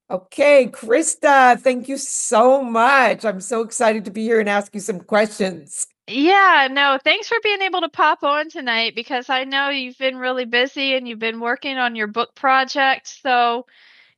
Okay, Krista, thank you so much. I'm so excited to be here and ask you some questions. Yeah, no, thanks for being able to pop on tonight because I know you've been really busy and you've been working on your book project. So,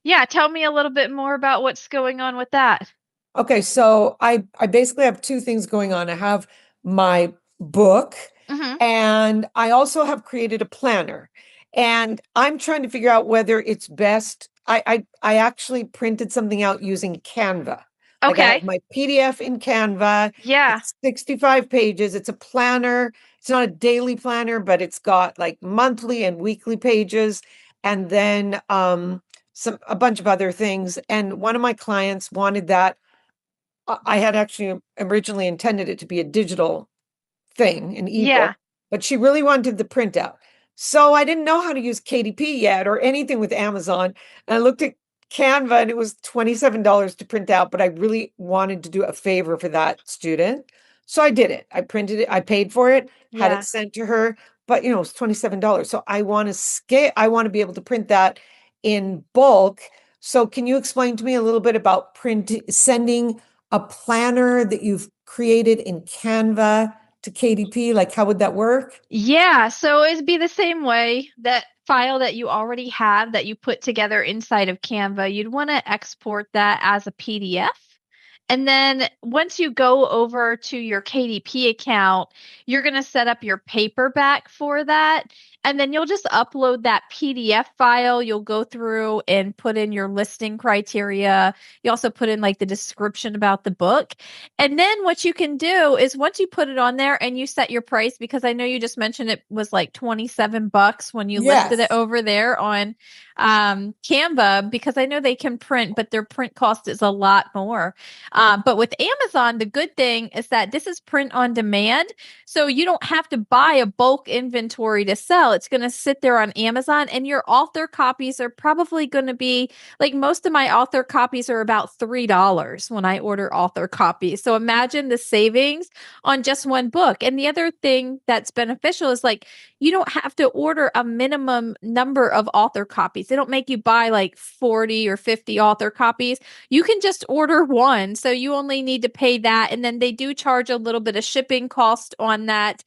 yeah, tell me a little bit more about what's going on with that. Okay, so I basically have two things going on. I have my book Hmm. and I also have created a planner. And I'm trying to figure out whether it's best. I actually printed something out using Canva. Like I have Okay. my PDF in Canva. Yeah. It's 65 pages. It's a planner. It's not a daily planner, but it's got like monthly and weekly pages. And then a bunch of other things. And one of my clients wanted that. I had actually originally intended it to be a digital thing, an ebook, Yeah. but she really wanted the printout. So I didn't know how to use KDP yet or anything with Amazon. And I looked at Canva and it was $27 to print out, but I really wanted to do a favor for that student. So I did it. I printed it, I paid for it, had it Yeah. sent to her, but it was $27. So I want to scale, I want to be able to print that in bulk. So can you explain to me a little bit about sending a planner that you've created in Canva to KDP? Like, how would that work? Yeah, so it'd be the same way that file that you already have that you put together inside of Canva, you'd want to export that as a PDF. And then once you go over to your KDP account, you're going to set up your paperback for that. And then you'll just upload that PDF file. You'll go through and put in your listing criteria. You also put in like the description about the book. And then what you can do is once you put it on there and you set your price, because I know you just mentioned it was like 27 bucks when you listed it Yes. over there on Canva, because I know they can print, but their print cost is a lot more. But with Amazon, the good thing is that this is print on demand. So you don't have to buy a bulk inventory to sell. It's going to sit there on Amazon, and your author copies are probably going to be like most of my author copies are about $3 when I order author copies. So imagine the savings on just one book. And the other thing that's beneficial is like you don't have to order a minimum number of author copies. They don't make you buy like 40 or 50 author copies. You can just order one. So you only need to pay that. And then they do charge a little bit of shipping cost on that.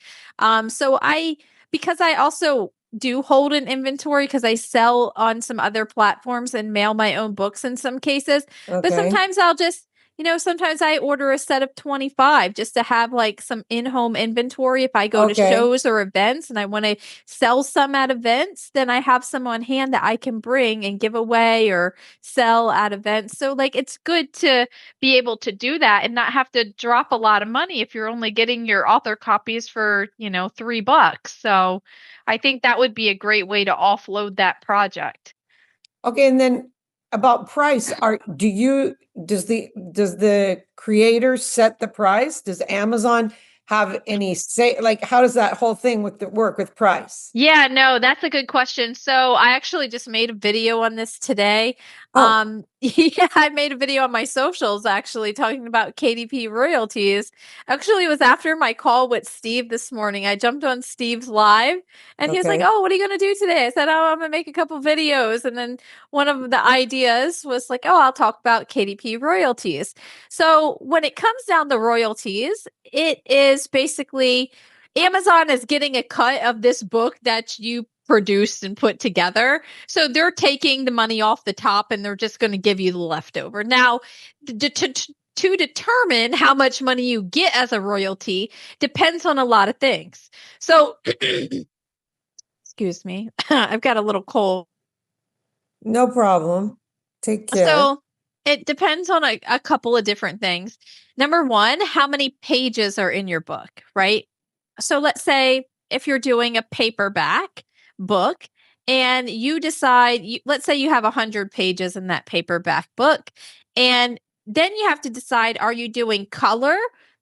Because I also do hold an inventory because I sell on some other platforms and mail my own books in some cases. But Okay. sometimes sometimes I order a set of 25 just to have like some in-home inventory. If I go to Okay. shows or events and I want to sell some at events, then I have some on hand that I can bring and give away or sell at events. So like it's good to be able to do that and not have to drop a lot of money if you're only getting your author copies for, $3. So I think that would be a great way to offload that project. Okay. And then about price, does the creator set the price? Does Amazon have any say? Like, how does that whole thing with the work with price? Yeah, no, that's a good question. So I actually just made a video on this today. Oh, Yeah, I made a video on my socials actually talking about KDP royalties. Actually, it was after my call with Steve this morning. I jumped on Steve's live and he was like, okay. "Oh, what are you going to do today?" I said, "Oh, I'm going to make a couple videos." And then one of the ideas was like, "Oh, I'll talk about KDP royalties." So when it comes down to royalties, it is basically Amazon is getting a cut of this book that you produced and put together. So they're taking the money off the top and they're just going to give you the leftover. Now, to determine how much money you get as a royalty depends on a lot of things. So, excuse me, I've got a little cold. No problem. Take care. So, it depends on a couple of different things. Number one, how many pages are in your book, right? So let's say if you're doing a paperback book and you decide, let's say you have 100 pages in that paperback book, and then you have to decide, are you doing color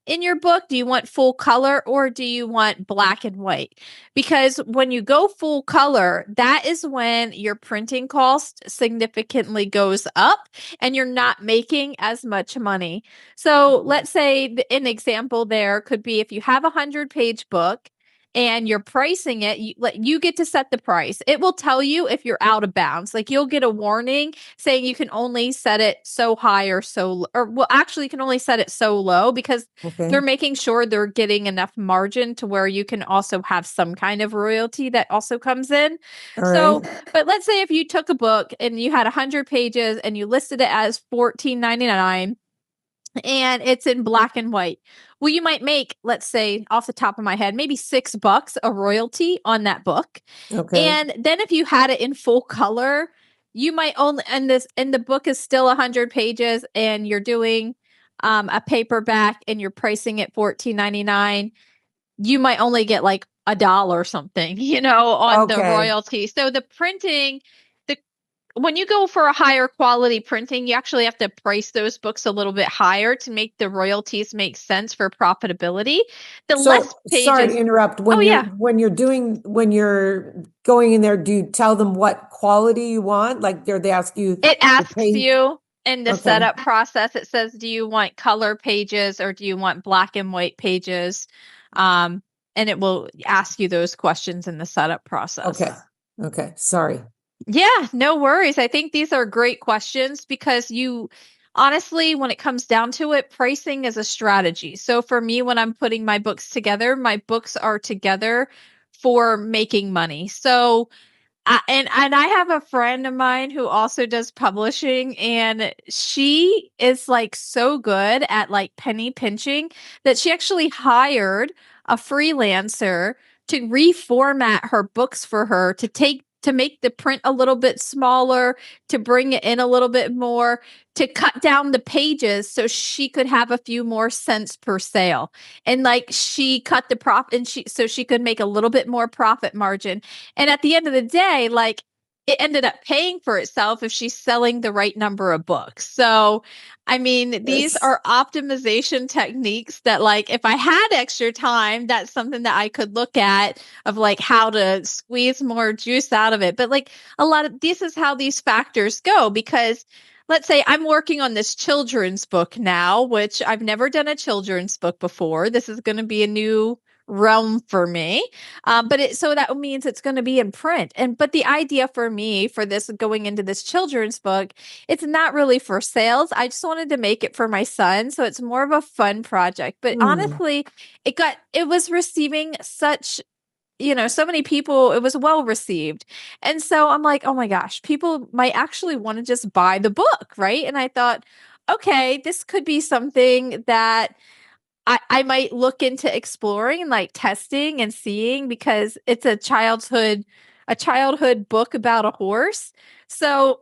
in your book? Do you want full color or do you want black and white? Because when you go full color, that is when your printing cost significantly goes up and you're not making as much money. So let's say an example there could be if you have a 100-page book and you're pricing it, you get to set the price. It will tell you if you're out of bounds. Like you'll get a warning saying you can only set it so high or well, actually you can only set it so low because they're Okay. making sure they're getting enough margin to where you can also have some kind of royalty that also comes in. All right. So, but let's say if you took a book and you had 100 pages and you listed it as 14.99 and it's in black and white. Well, you might make, let's say, off the top of my head, maybe $6 a royalty on that book. Okay. And then if you had it in full color, you might only, and the book is still 100 pages and you're doing a paperback and you're pricing it 14.99, you might only get like $1 or something, on the Okay. royalty. So the printing, the when you go for a higher quality printing, you actually have to price those books a little bit higher to make the royalties make sense for profitability. The less So sorry to pages. interrupt. Oh yeah, When you're going in there, do you tell them what quality you want? Like they ask you it to asks pay? you in the Okay. setup process. It says, "Do you want color pages or do you want black and white pages?" Um, and it will ask you those questions in the setup Okay. process. Okay. Sorry. Yeah, no worries. I think these are great questions because you honestly, when it comes down to it, pricing is a strategy. So for me, when I'm putting my books are together for making money. So and I have a friend of mine who also does publishing, and she is like so good at like penny pinching that she actually hired a freelancer to reformat her books for her to make the print a little bit smaller, to bring it in a little bit more, to cut down the pages so she could have a few more cents per sale. And like she cut the profit and she could make a little bit more profit margin, and at the end of the day, like it ended up paying for itself if she's selling the right number of books. So, I mean, these It's, are optimization techniques that, like, if I had extra time, that's something that I could look at of like how to squeeze more juice out of it. But, like, a lot of this is how these factors go because let's say I'm working on this children's book now, which I've never done a children's book before. This is going to be a new realm for me. So that means it's going to be in print. But the idea for me for this going into this children's book, it's not really for sales. I just wanted to make it for my son, so it's more of a fun project. But hmm. honestly, it was receiving such, so many people, it was well received. And so I'm like, oh my gosh, people might actually want to just buy the book, right? And I thought, okay, this could be something that I might look into exploring and like testing and seeing because it's a childhood book about a horse. So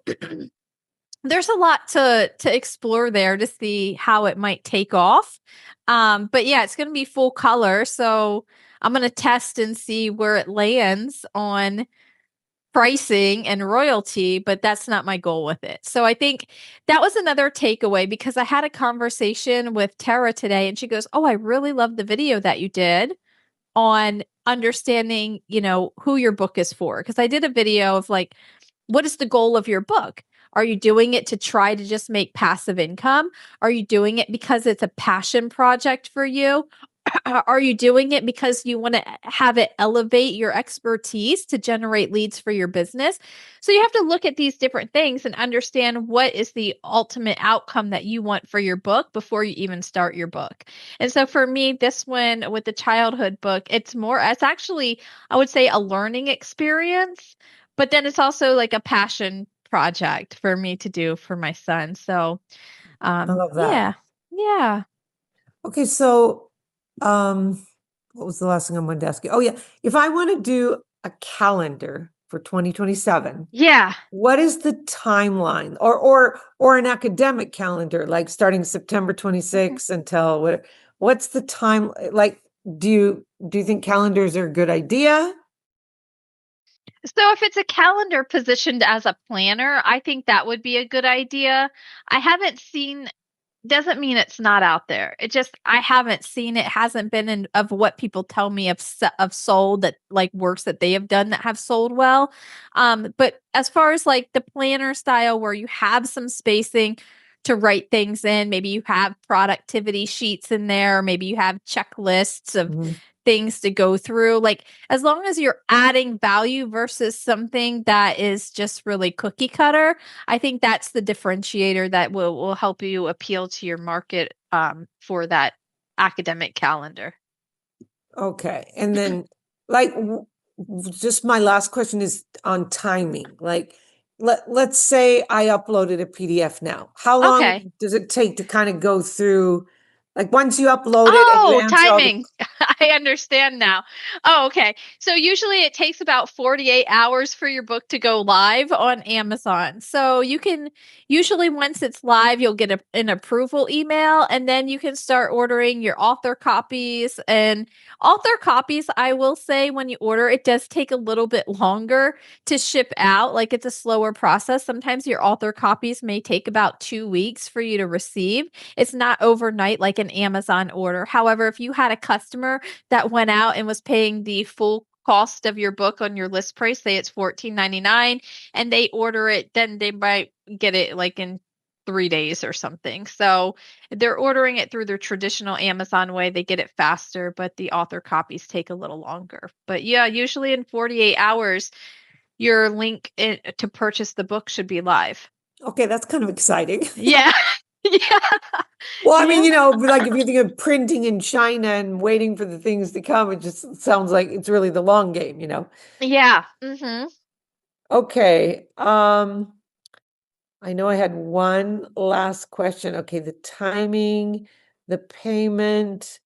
there's a lot to explore there to see how it might take off. But yeah, it's going to be full color, so I'm going to test and see where it lands on pricing and royalty, but that's not my goal with it. So I think that was another takeaway because I had a conversation with Tara today and she goes, "Oh, I really love the video that you did on understanding, who your book is for." Because I did a video of like, what is the goal of your book? Are you doing it to try to just make passive income? Are you doing it because it's a passion project for you? Are you doing it because you want to have it elevate your expertise to generate leads for your business? So you have to look at these different things and understand what is the ultimate outcome that you want for your book before you even start your book. And so for me, this one with the childhood book, it's actually, I would say, a learning experience, but then it's also like a passion project for me to do for my son. So, I love that. yeah, yeah, Okay. So, um, what was the last thing I wanted to ask you? Oh, yeah. If I want to do a calendar for 2027, yeah. what is the timeline or an academic calendar, like starting September 26th until what's the time? Like, do you think calendars are a good idea? So if it's a calendar positioned as a planner, I think that would be a good idea. I haven't seen doesn't mean it's not out there. It just I haven't seen it, hasn't been in of what people tell me of sold that like works that they have done that have sold well. But as far as like the planner style where you have some spacing to write things in, maybe you have productivity sheets in there, maybe you have checklists of Mhm. things to go through. Like as long as you're adding value versus something that is just really cookie cutter, I think that's the differentiator that will help you appeal to your market for that academic calendar. Okay. And then like just my last question is on timing. Like let's say I uploaded a PDF now. How long Okay. does it take to kind of go through, like once you upload it and you Oh, answer all the timing. I understand now. Oh, okay. So usually it takes about 48 hours for your book to go live on Amazon. So you can usually once it's live, you'll get an approval email and then you can start ordering your author copies. And author copies, I will say when you order, it does take a little bit longer to ship out. Like it's a slower process. Sometimes your author copies may take about 2 weeks for you to receive. It's not overnight like an Amazon order. However, if you had a customer that went out and was paying the full cost of your book on your list price, say it's $14.99, and they order it, then they might get it like in 3 days or something. So they're ordering it through their traditional Amazon way. They get it faster, but the author copies take a little longer. But yeah, usually in 48 hours, your to purchase the book should be live. Okay, that's kind of exciting. Yeah. Yeah. Well, I mean, Yeah. like if you think of printing in China and waiting for the things to come, it just sounds like it's really the long game. Yeah. Mm-hmm. Okay. I know I had one last question. Okay, the timing, the payment.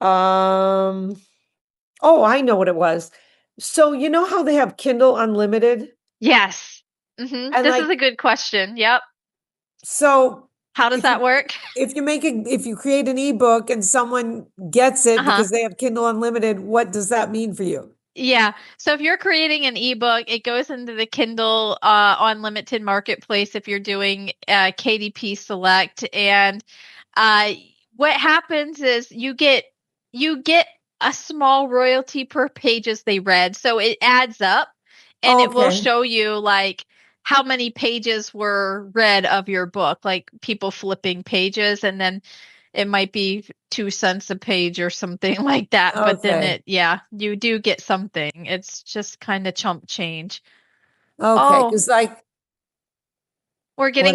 Um, oh, I know what it was. So you know how they have Kindle Unlimited? Yes. Mm-hmm. And This is like, a good question. Yep. so How does if you that work? if you create an ebook and someone gets it Uh-huh. because they have Kindle Unlimited, what does that mean for you? Yeah. So if you're creating an ebook, it goes into the Kindle Unlimited marketplace if you're doing KDP Select. And uh, what happens is you get a small royalty per pages they read. So it adds up and it will Okay. show you like how many pages were read of your book, like people flipping pages, and then it might be 2 cents a page or something like that. But then Okay. yeah, you do get something. It's just kind of chump change. Okay. Oh, Because like we're getting what